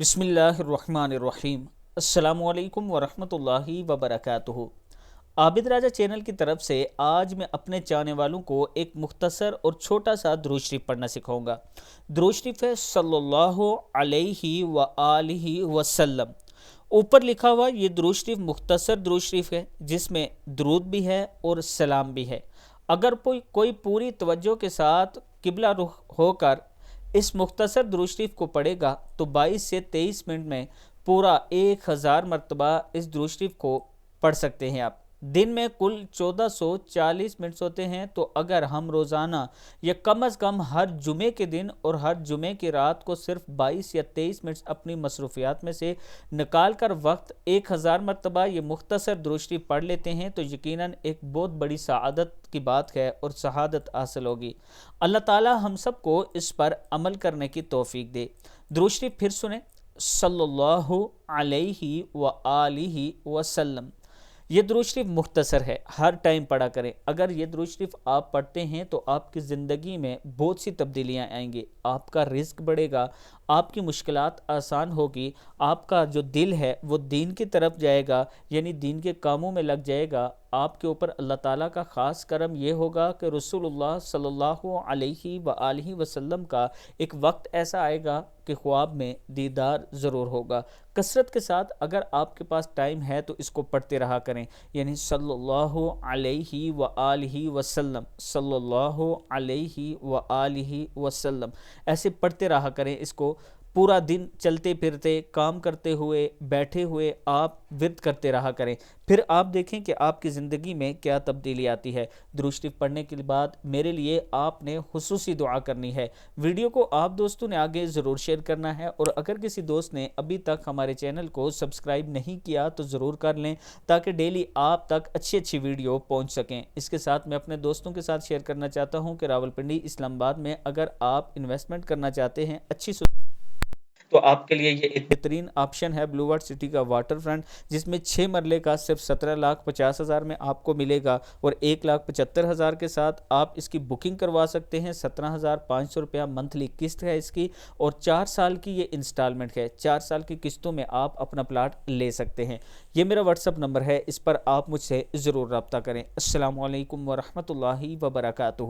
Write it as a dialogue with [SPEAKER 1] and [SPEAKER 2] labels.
[SPEAKER 1] बिस्मिल्लाहिर्रहमानिर्रहीम। अस्सलामु अलैकुम वरहमतुल्लाहि वबरकातुहू। आबिद राजा चैनल की तरफ से आज मैं अपने चाहने वालों को एक मुख्तसर और छोटा सा दुरूद शरीफ पढ़ना सिखाऊंगा। दुरूद शरीफ है सल्लल्लाहु अलैहि व आलिहि वसल्लम। ऊपर लिखा हुआ ये दुरूद शरीफ मुख्तसर दुरूद शरीफ है, जिसमें दुरूद भी है और सलाम भी है। अगर कोई पूरी तवज्जो के साथ किबला रुख होकर इस मुख्तसर दुरूद शरीफ को पढ़ेगा तो 22 से 23 मिनट में पूरा 1000 मरतबा इस दुरूद शरीफ को पढ़ सकते हैं आप। दिन में कुल 1440 मिनट होते हैं, तो अगर हम रोज़ाना या कम अज़ कम हर जुमे के दिन और हर जुमे की रात को सिर्फ 22 या 23 मिनट अपनी मसरूफियात में से निकाल कर वक्त 1000 मरतबा ये मुख्तसर दुरूद शरीफ पढ़ लेते हैं तो यकीनन एक बहुत बड़ी सआदत की बात है और शहादत हासिल होगी। अल्लाह ताला हम सब को इस पर अमल करने की तौफीक दे। दुरूद शरीफ फिर सुने, सल्लल्लाहु अलैहि व आलिहि वसल्लम। ये दुरूद शरीफ मुख्तसर है, हर टाइम पढ़ा करें। अगर ये दुरूद शरीफ आप पढ़ते हैं तो आपकी ज़िंदगी में बहुत सी तब्दीलियाँ आएंगी, आपका रिज़्क बढ़ेगा, आपकी मुश्किलात आसान होगी, आपका जो दिल है वो दीन की तरफ जाएगा, यानी दीन के कामों में लग जाएगा। आपके ऊपर अल्लाह ताला का ख़ास करम ये होगा कि रसूलुल्लाह सल्लल्लाहु अलैहि व आलिहि वसल्लम का एक वक्त ऐसा आएगा कि ख्वाब में दीदार ज़रूर होगा। कसरत के साथ अगर आपके पास टाइम है तो इसको पढ़ते रहा करें, यानी सल्लल्लाहु अलैहि व आलिहि वसल्लम, सल्लल्लाहु अलैहि व आलिहि वसल्लम, ऐसे पढ़ते रहा करें। इसको पूरा दिन चलते फिरते, काम करते हुए, बैठे हुए आप विर्द करते रहा करें। फिर आप देखें कि आपकी ज़िंदगी में क्या तब्दीली आती है। दुरूद शरीफ पढ़ने के बाद मेरे लिए आपने खुसूसी दुआ करनी है। वीडियो को आप दोस्तों ने आगे ज़रूर शेयर करना है, और अगर किसी दोस्त ने अभी तक हमारे चैनल को सब्सक्राइब नहीं किया तो ज़रूर कर लें, ताकि डेली आप तक अच्छी अच्छी वीडियो पहुँच सकें। इसके साथ मैं अपने दोस्तों के साथ शेयर करना चाहता हूँ कि रावलपिंडी इस्लामाबाद में अगर आप इन्वेस्टमेंट करना चाहते हैं अच्छी तो आपके लिए ये एक बेहतरीन ऑप्शन है ब्लू वाटर सिटी का वाटर फ्रंट, जिसमें 6 मरले का सिर्फ 17,50,000 में आपको मिलेगा, और 1,75,000 के साथ आप इसकी बुकिंग करवा सकते हैं। 17,500 रुपया मंथली किस्त है इसकी, और 4 साल की ये इंस्टॉलमेंट है। 4 साल की किस्तों में आप अपना प्लाट ले सकते हैं। ये मेरा व्हाट्सअप नंबर है, इस पर आप मुझसे ज़रूर रब्ता करें। अस्सलामु अलैकुम वरहमतुल्लाहि वबरकातुहू।